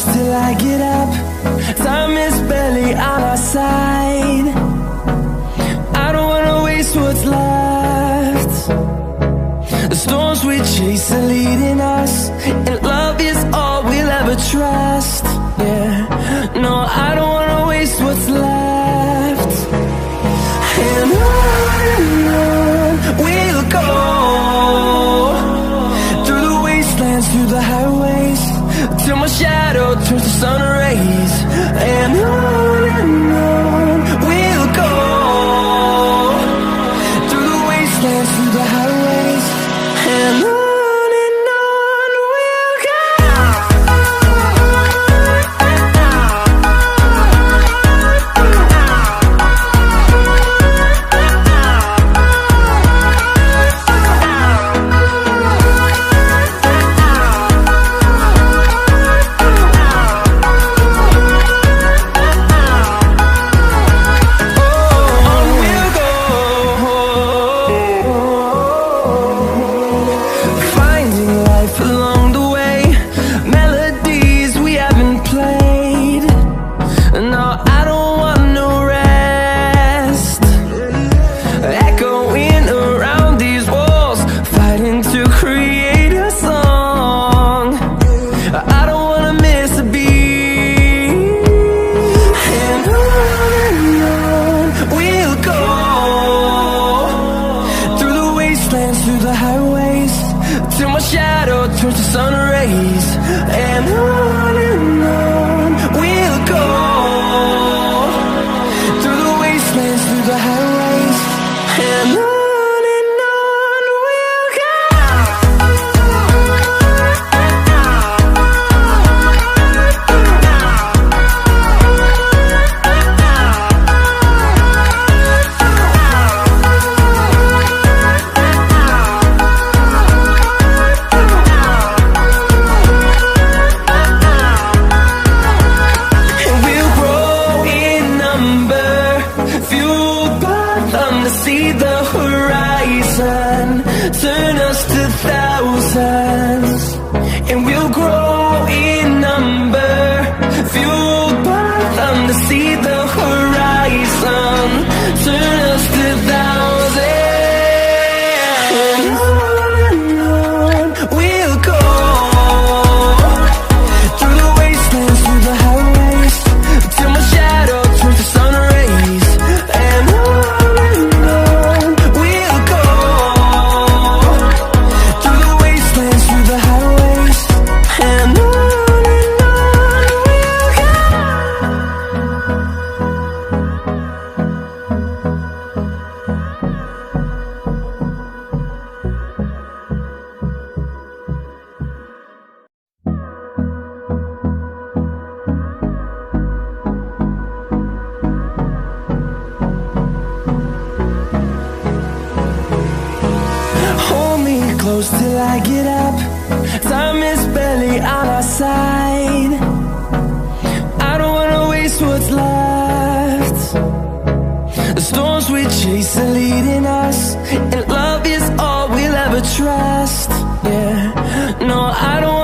close till I get up. Time is barely on our side. I don't wanna waste what's left. The storms we chase are leading us, and love is all we'll ever trust. Yeah, no, I don't wanna waste what's left. And on we'll go, through the wastelands, through the highways, till my shadow turns to sun rays. And on we'll go, through the wastelands, through the highways, and on we'll go. Through the highways, till my shadow turns to sun rays. And on we'll go, through the wastelands, through the highways, and on we'll go. See the horizon, turn us to thousands, and we'll grow in number, fueled by them to see the horizon, turn us to thousands. And on we'll go, through the wastelands, through the highways, till my shadow turns to sun rays. And close till I get up. Time is barely on our side. I don't wanna waste what's left. The storms we chase are leading us, and love is all we'll ever trust. Yeah, no, I don't